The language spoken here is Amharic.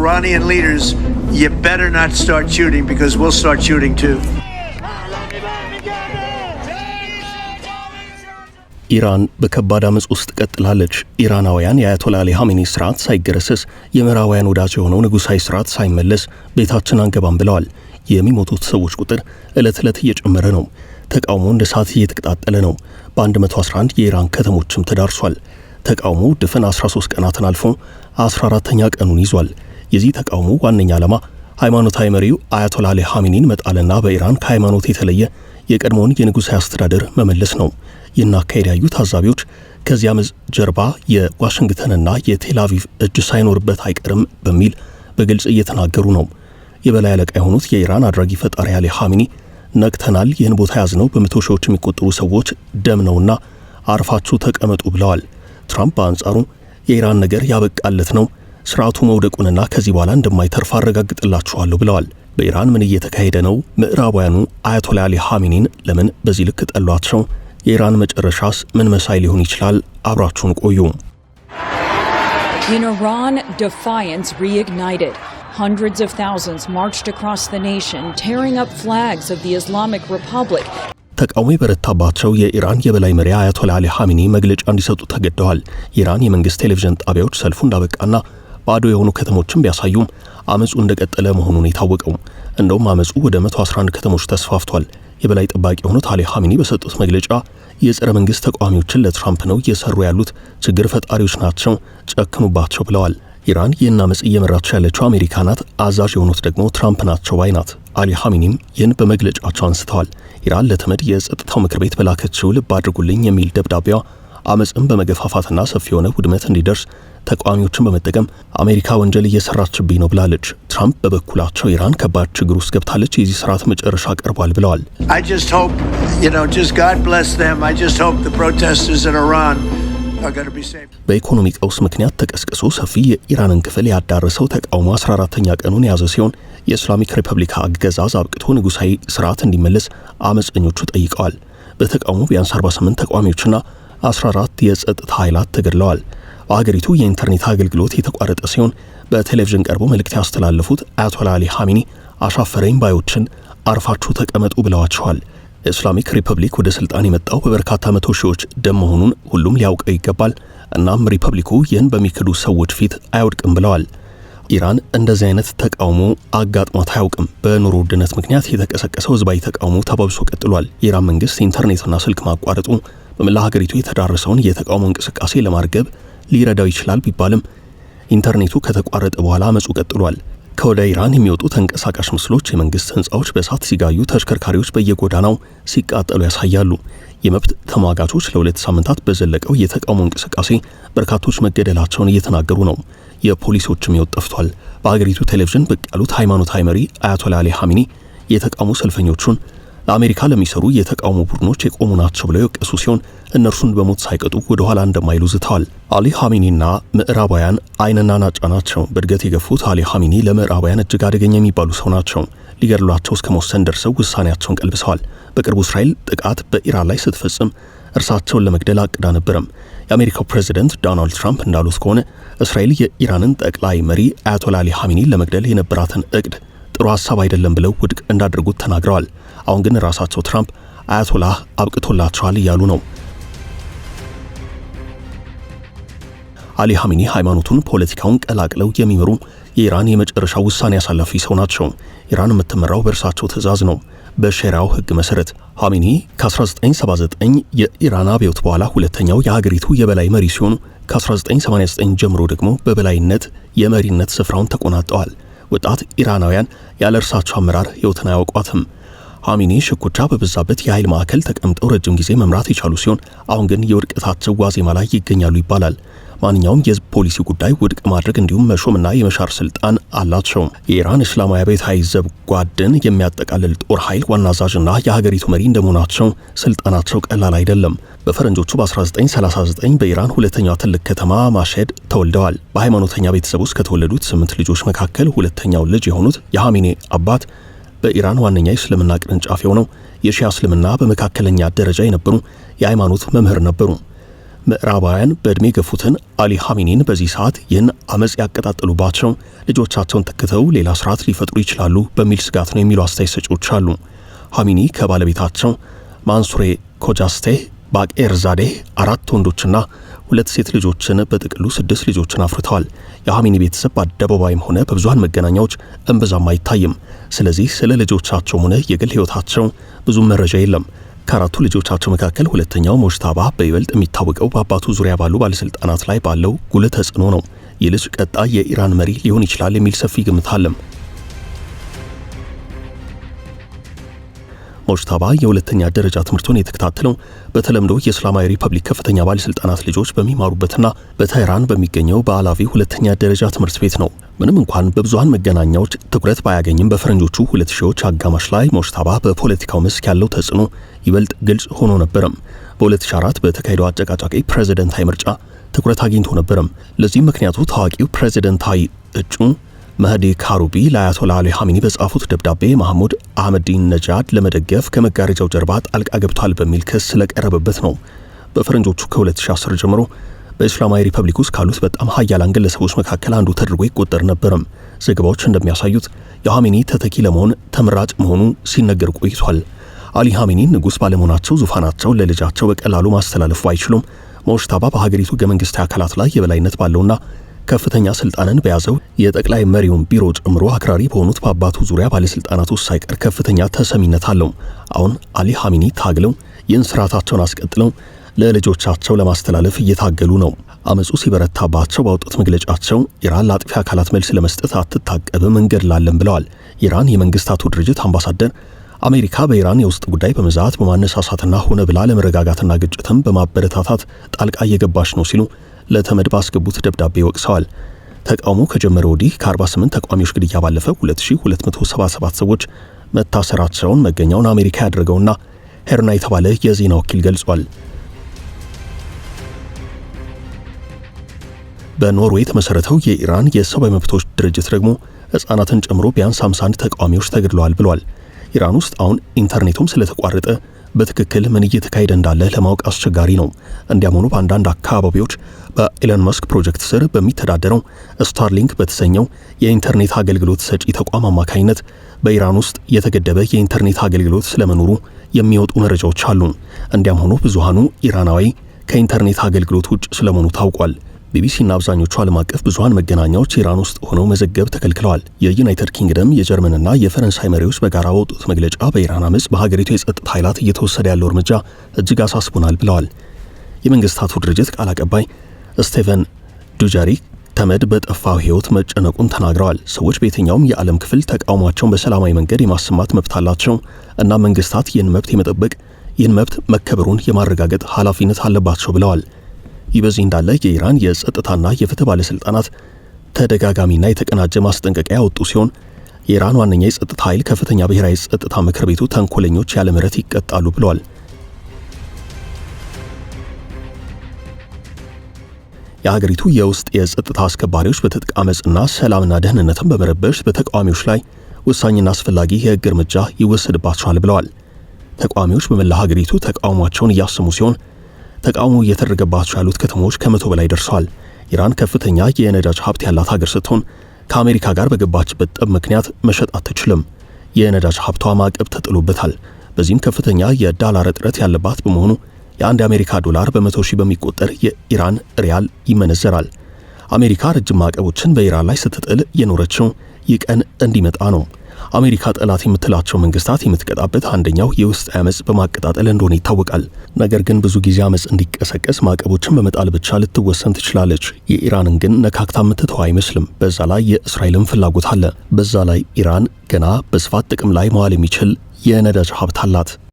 Iranian leaders, you better not start shooting because we'll start shooting too. ኢራን በከባድ አመጽ ውስጥ ቀጥላለች። ኢራናውያን የአያቶላ አሊ ኻሜኒ ስርዓት ሳይገረሰስ የምዕራባውያን ወዳጅ የሆነው ንጉሳዊ ስርዓት ሳይመለስ ቤታችን አንገባም ብለዋል። የሚሞቱት ሰዎች ቁጥር ዕለት ዕለት እየጨመረ ነው። ተቃውሞ እንደ እሳት እየተቀጣጠለ ነው። በ111 የኢራን ከተሞችም ተዳርሷል። ተቃውሞ ድፍን 13 ቀናትን አልፎ 14ኛ ቀኑን ይዟል። የዚህ ተቃውሞ ዋነኛ ዓላማ ሃይማኖታዊ መሪው አያቶላ አሊ ኻሜኒን መጣልና በኢራን ከሃይማኖት የተለየ የቀድሞውን የንጉሳዊ አስተዳደር መመለስ ነው። ይናካሄድ ያዩ ታዛቢዎች ከዚያ አመጽ ጀርባ የዋሽንግተንና የቴል አቪቭ እጅ ሳይኖርበት አይቀርም በሚል በግልጽ እየተናገሩ ነው። የበላይ አለቃ የሆኑት የኢራን አድራጊ ፈጣሪ አሊ ኻሜኒ ነቅተናል፣ ይህን ቦታ ያዝነው በመቶ ሺዎች የሚቆጠሩ ሰዎች ደም ነውና አርፋችሁ ተቀመጡ ብለዋል። ትራምፕ በአንጻሩ የኢራን ነገር ያበቃለት ነው፣ ስርዓቱ መውደቁንና ከዚህ በኋላ እንደማይተርፍ አረጋግጥላችኋለሁ ብለዋል። በኢራን ምን እየተካሄደ ነው? ምዕራባውያኑ አያቶላ አሊ ኻሜኒን ለምን በዚህ ልክ ጠሏቸው? የኢራን መጨረሻስ ምን መሳይ ሊሆን ይችላል? አብራችሁን ቆዩ። In Iran, defiance reignited. Hundreds of thousands marched across the nation, tearing up flags of the Islamic Republic. ተቃውሞ የበረታባቸው የኢራን የበላይ መሪ አያቶላ አሊ ኻሜኒ መግለጫ እንዲሰጡ ተገደዋል። የኢራን የመንግስት ቴሌቪዥን ጣቢያዎች ሰልፉ እንዳበቃና ባዶ የሆኑ ከተሞችን ቢያሳዩም አመጹ እንደቀጠለ መሆኑን የታወቀው። እንደውም አመጹ ወደ 111 ከተሞች ተስፋፍቷል። የበላይ ጠባቂ የሆኑት አሊ ኻሜኒ በሰጡት መግለጫ የጸረ መንግስት ተቃዋሚዎችን ለትራምፕ ነው እየሰሩ ያሉት፣ ችግር ፈጣሪዎች ናቸው፣ ጨክኑባቸው ብለዋል። ኢራን ይህን አመጽ እየመራች ያለችው አሜሪካ ናት፣ አዛዥ የሆኑት ደግሞ ትራምፕ ናቸው ባይ ናት። አሊ ኻሜኒም ይህን በመግለጫቸው አንስተዋል። ኢራን ለተመድ የጸጥታው ምክር ቤት በላከችው ልብ አድርጉልኝ የሚል ደብዳቤዋ አመጽን በመገፋፋትና ሰፊ የሆነ ውድመት እንዲደርስ ተቃዋሚዎችን በመጠቀም አሜሪካ ወንጀል እየሰራችብኝ ነው ብላለች። ትራምፕ በበኩላቸው ኢራን ከባድ ችግር ውስጥ ገብታለች፣ የዚህ ስርዓት መጨረሻ ቀርቧል ብለዋል። I just hope, just God bless them. I just hope the protesters in Iran are going to be safe. በኢኮኖሚ ቀውስ ምክንያት ተቀስቅሶ ሰፊ የኢራንን ክፍል ያዳረሰው ተቃውሞ 14ኛ ቀኑን የያዘ ሲሆን የእስላሚክ ሪፐብሊክ አገዛዝ አብቅቶ ንጉሳዊ ስርዓት እንዲመለስ አመፀኞቹ ጠይቀዋል። በተቃውሞ ቢያንስ 48 ተቃዋሚዎችና 14 የጸጥታ ኃይላት ተገድለዋል። በሀገሪቱ የኢንተርኔት አገልግሎት የተቋረጠ ሲሆን በቴሌቪዥን ቀርቦ መልእክት ያስተላለፉት አያቶላ አሊ ኻሜኒ አሻፈረኝ ባዮችን አርፋችሁ ተቀመጡ ብለዋቸዋል። የእስላሚክ ሪፐብሊክ ወደ ስልጣን የመጣው በበርካታ መቶ ሺዎች ደም መሆኑን ሁሉም ሊያውቀው ይገባል። እናም ሪፐብሊኩ ይህን በሚክዱ ሰዎች ፊት አይወድቅም ብለዋል። ኢራን እንደዚህ አይነት ተቃውሞ አጋጥሟት አያውቅም። በኑሮ ውድነት ምክንያት የተቀሰቀሰው ህዝባዊ ተቃውሞ ተባብሶ ቀጥሏል። የኢራን መንግስት ኢንተርኔትና ስልክ ማቋረጡ በመላ ሀገሪቱ የተዳረሰውን የተቃውሞ እንቅስቃሴ ለማርገብ ሊረዳው ይችላል ቢባልም ኢንተርኔቱ ከተቋረጠ በኋላ አመጹ ቀጥሏል። ከወደ ኢራን የሚወጡ ተንቀሳቃሽ ምስሎች የመንግስት ህንጻዎች በእሳት ሲጋዩ፣ ተሽከርካሪዎች በየጎዳናው ሲቃጠሉ ያሳያሉ። የመብት ተሟጋቾች ለሁለት ሳምንታት በዘለቀው የተቃውሞ እንቅስቃሴ በርካቶች መገደላቸውን እየተናገሩ ነው። የፖሊሶችም ህይወት ጠፍቷል። በሀገሪቱ ቴሌቪዥን ብቅ ያሉት ሃይማኖታዊ መሪ አያቶላ አሊ ኻሜኒ የተቃውሞ ሰልፈኞቹን ለአሜሪካ ለሚሰሩ የተቃውሞ ቡድኖች የቆሙ ናቸው ብለው የወቀሱ ሲሆን እነርሱን በሞት ሳይቀጡ ወደ ኋላ እንደማይሉ ዝተዋል። አሊ ኻሜኒና ምዕራባውያን አይንና ናጫ ናቸው። በእድገት የገፉት አሊ ኻሜኒ ለምዕራባውያን እጅግ አደገኛ የሚባሉ ሰው ናቸው። ሊገድሏቸው እስከ መወሰን ደርሰው ውሳኔያቸውን ቀልብሰዋል። በቅርቡ እስራኤል ጥቃት በኢራን ላይ ስትፈጽም እርሳቸውን ለመግደል አቅዳ ነበረም። የአሜሪካው ፕሬዝዳንት ዶናልድ ትራምፕ እንዳሉት ከሆነ እስራኤል የኢራንን ጠቅላይ መሪ አያቶላ አሊ ኻሜኒን ለመግደል የነበራትን እቅድ ጥሩ ሐሳብ አይደለም ብለው ውድቅ እንዳደረጉት ተናግረዋል። አሁን ግን ራሳቸው ትራምፕ አያቶላህ አብቅቶላቸዋል እያሉ ነው። አሊ ኻሜኒ ሃይማኖቱን፣ ፖለቲካውን ቀላቅለው የሚመሩ የኢራን የመጨረሻ ውሳኔ አሳላፊ ሰው ናቸው። ኢራን የምትመራው በእርሳቸው ትዕዛዝ ነው። በሸሪዓው ህግ መሰረት ኻሜኒ ከ1979 የኢራን አብዮት በኋላ ሁለተኛው የሀገሪቱ የበላይ መሪ ሲሆኑ ከ1989 ጀምሮ ደግሞ በበላይነት የመሪነት ስፍራውን ተቆናጠዋል። ወጣት ኢራናውያን ያለ እርሳቸው አመራር ህይወትን አያውቋትም። ኻሜኒ ሽኩቻ በበዛበት የኃይል ማዕከል ተቀምጠው ረጅም ጊዜ መምራት የቻሉ ሲሆን አሁን ግን የውድቀታቸው ዋዜማ ላይ ይገኛሉ ይባላል። ማንኛውም የህዝብ ፖሊሲ ጉዳይ ውድቅ ማድረግ እንዲሁም መሾምና የመሻር ስልጣን አላቸው። የኢራን እስላማዊ አብዮታዊ ዘብ ጓድን የሚያጠቃልል ጦር ኃይል ዋና አዛዥና የሀገሪቱ መሪ እንደመሆናቸው ስልጣናቸው ቀላል አይደለም። በፈረንጆቹ በ1939 በኢራን ሁለተኛው ትልቅ ከተማ ማሸድ ተወልደዋል። በሃይማኖተኛ ቤተሰብ ውስጥ ከተወለዱት 8 ልጆች መካከል ሁለተኛው ልጅ የሆኑት የኻሜኒ አባት በኢራን ዋነኛ የእስልምና ቅርንጫፍ የሆነው የሺያ እስልምና በመካከለኛ ደረጃ የነበሩ የሃይማኖት መምህር ነበሩ። ምዕራባውያን በዕድሜ ገፉትን አሊ ሐሚኒን በዚህ ሰዓት ይህን አመጽ ያቀጣጠሉባቸው ልጆቻቸውን ተክተው ሌላ ስርዓት ሊፈጥሩ ይችላሉ በሚል ስጋት ነው የሚሉ አስተያየት ሰጪዎች አሉ። ሐሚኒ ከባለቤታቸው ማንሱሬ ኮጃስቴህ ባቄርዛዴህ 4 ወንዶችና 2 ሴት ልጆችን በጥቅሉ 6 ልጆችን አፍርተዋል። የሐሚኒ ቤተሰብ በአደባባይም ሆነ በብዙሃን መገናኛዎች እምብዛም አይታይም። ስለዚህ ስለ ልጆቻቸውም ሆነ የግል ህይወታቸው ብዙ መረጃ የለም። ከአራቱ ልጆቻቸው መካከል ሁለተኛው ሞጅታባ በይበልጥ የሚታወቀው በአባቱ ዙሪያ ባሉ ባለስልጣናት ላይ ባለው ጉልህ ተጽዕኖ ነው። ይህ ልጅ ቀጣይ የኢራን መሪ ሊሆን ይችላል የሚል ሰፊ ግምት አለ። ሞጅታባ የሁለተኛ ደረጃ ትምህርቱን የተከታተለው በተለምዶ የእስላማዊ ሪፐብሊክ ከፍተኛ ባለስልጣናት ልጆች በሚማሩበትና በቴህራን በሚገኘው በአላቪ ሁለተኛ ደረጃ ትምህርት ቤት ነው። ምንም እንኳን በብዙሃን መገናኛዎች ትኩረት ባያገኝም በፈረንጆቹ 2000ዎች አጋማሽ ላይ ሞጅታባ በፖለቲካው መስክ ያለው ተጽዕኖ ይበልጥ ግልጽ ሆኖ ነበረም። በ2004 በተካሄደው አጨቃጫቂ ፕሬዝዳንታዊ ምርጫ ትኩረት አግኝቶ ነበረም። ለዚህም ምክንያቱ ታዋቂው ፕሬዝዳንታዊ እጩ መህዲ ካሩቢ ለአያቶላ አሊ ሐሚኒ በጻፉት ደብዳቤ መሐሙድ አህመዲን ነጃድ ለመደገፍ ከመጋረጃው ጀርባ ጣልቃ ገብቷል በሚል ክስ ስለቀረበበት ነው። በፈረንጆቹ ከ2010 ጀምሮ በእስላማዊ ሪፐብሊክ ውስጥ ካሉት በጣም ሀያላን ግለሰቦች መካከል አንዱ ተደርጎ ይቆጠር ነበርም። ዘገባዎች እንደሚያሳዩት የሐሚኒ ተተኪ ለመሆን ተመራጭ መሆኑ ሲነገር ቆይቷል። አሊ ሐሚኒ ንጉስ ባለመሆናቸው ዙፋናቸው ለልጃቸው በቀላሉ ማስተላለፍ አይችሉም። ሞጅታባ በሀገሪቱ ሕገ መንግስታዊ አካላት ላይ የበላይነት ባለውና ከፍተኛ ስልጣንን በያዘው የጠቅላይ መሪውን ቢሮ ጨምሮ አክራሪ በሆኑት በአባቱ ዙሪያ ባለስልጣናት ውስጥ ሳይቀር ከፍተኛ ተሰሚነት አለው። አሁን አሊ ሐሚኒ ታግለው ይህን ስርዓታቸውን አስቀጥለው ለልጆቻቸው ለማስተላለፍ እየታገሉ ነው። አመጹ ሲበረታባቸው ባወጡት መግለጫቸው ኢራን ለአጥፊ አካላት መልስ ለመስጠት አትታቀብም እንገድላለን ብለዋል። ኢራን የመንግስታቱ ድርጅት አምባሳደር አሜሪካ በኢራን የውስጥ ጉዳይ በመዛት በማነሳሳትና ሆነ ብላ ለመረጋጋትና ግጭትም በማበረታታት ጣልቃ እየገባች ነው ሲሉ ለተመድ ባስገቡት ደብዳቤ ወቅሰዋል። ተቃውሞ ከጀመረ ወዲህ ከ48 ተቃዋሚዎች ግድያ ባለፈ 2277 ሰዎች መታሰራቸውን መገኛውን አሜሪካ ያደረገውና ሄርና የተባለ የዜና ወኪል ገልጿል። በኖርዌይ የተመሰረተው የኢራን የሰብአዊ መብቶች ድርጅት ደግሞ ሕፃናትን ጨምሮ ቢያንስ 51 ተቃዋሚዎች ተገድለዋል ብሏል። ኢራን ውስጥ አሁን ኢንተርኔቱም ስለተቋረጠ በትክክል ምን እየተካሄደ እንዳለ ለማወቅ አስቸጋሪ ነው። እንዲያም ሆኖ በአንዳንድ አካባቢዎች በኤለን መስክ ፕሮጀክት ስር በሚተዳደረው ስታርሊንክ በተሰኘው የኢንተርኔት አገልግሎት ሰጪ ተቋም አማካኝነት በኢራን ውስጥ የተገደበ የኢንተርኔት አገልግሎት ስለመኖሩ የሚወጡ መረጃዎች አሉ። እንዲያም ሆኖ ብዙሃኑ ኢራናዊ ከኢንተርኔት አገልግሎት ውጭ ስለመሆኑ ታውቋል። ቢቢሲና አብዛኞቹ ዓለም አቀፍ ብዙሃን መገናኛዎች ኢራን ውስጥ ሆነው መዘገብ ተከልክለዋል። የዩናይትድ ኪንግደም፣ የጀርመንና የፈረንሳይ መሪዎች በጋራ በወጡት መግለጫ በኢራን አመጽ በሀገሪቱ የጸጥታ ኃይላት እየተወሰደ ያለው እርምጃ እጅግ አሳስቦናል ብለዋል። የመንግስታቱ ድርጅት ቃል አቀባይ ስቴቨን ዱጃሪክ ተመድ በጠፋው ሕይወት መጨነቁን ተናግረዋል። ሰዎች በየትኛውም የዓለም ክፍል ተቃውሟቸውን በሰላማዊ መንገድ የማሰማት መብት አላቸው እና መንግስታት ይህን መብት የመጠበቅ ይህን መብት መከበሩን የማረጋገጥ ኃላፊነት አለባቸው ብለዋል። ይህ በዚህ እንዳለ የኢራን የጸጥታና የፍትህ ባለስልጣናት ተደጋጋሚና የተቀናጀ ማስጠንቀቂያ ያወጡ ሲሆን የኢራን ዋነኛ የጸጥታ ኃይል ከፍተኛ ብሔራዊ ጸጥታ ምክር ቤቱ ተንኮለኞች ያለ ምህረት ይቀጣሉ ብለዋል። የሀገሪቱ የውስጥ የጸጥታ አስከባሪዎች በትጥቅ አመጽና ሰላምና ደህንነትን በመረበሽ በተቃዋሚዎች ላይ ወሳኝና አስፈላጊ የህግ እርምጃ ይወሰድባቸዋል ብለዋል። ተቃዋሚዎች በመላ ሀገሪቱ ተቃውሟቸውን እያሰሙ ሲሆን ተቃውሞ እየተደረገባቸው ያሉት ከተሞች ከ100 በላይ ደርሰዋል። ኢራን ከፍተኛ የነዳጅ ሀብት ያላት ሀገር ስትሆን ከአሜሪካ ጋር በገባችበት ጠብ ምክንያት መሸጥ አትችልም። የነዳጅ ሀብቷ ማዕቀብ ተጥሎበታል። በዚህም ከፍተኛ የዳላር እጥረት ያለባት በመሆኑ የአንድ የአሜሪካ ዶላር በ100 ሺህ በሚቆጠር የኢራን ሪያል ይመነዘራል። አሜሪካ ረጅም ማዕቀቦችን በኢራን ላይ ስትጥል የኖረችው ይህ ቀን እንዲመጣ ነው። አሜሪካ ጠላት የምትላቸው መንግስታት የምትቀጣበት አንደኛው የውስጥ አመጽ በማቀጣጠል እንደሆነ ይታወቃል። ነገር ግን ብዙ ጊዜ አመጽ እንዲቀሰቀስ ማዕቀቦችን በመጣል ብቻ ልትወሰን ትችላለች። የኢራንን ግን ነካክታ የምትተው አይመስልም። በዛ ላይ የእስራኤልን ፍላጎት አለ። በዛ ላይ ኢራን ገና በስፋት ጥቅም ላይ መዋል የሚችል የነዳጅ ሀብት አላት።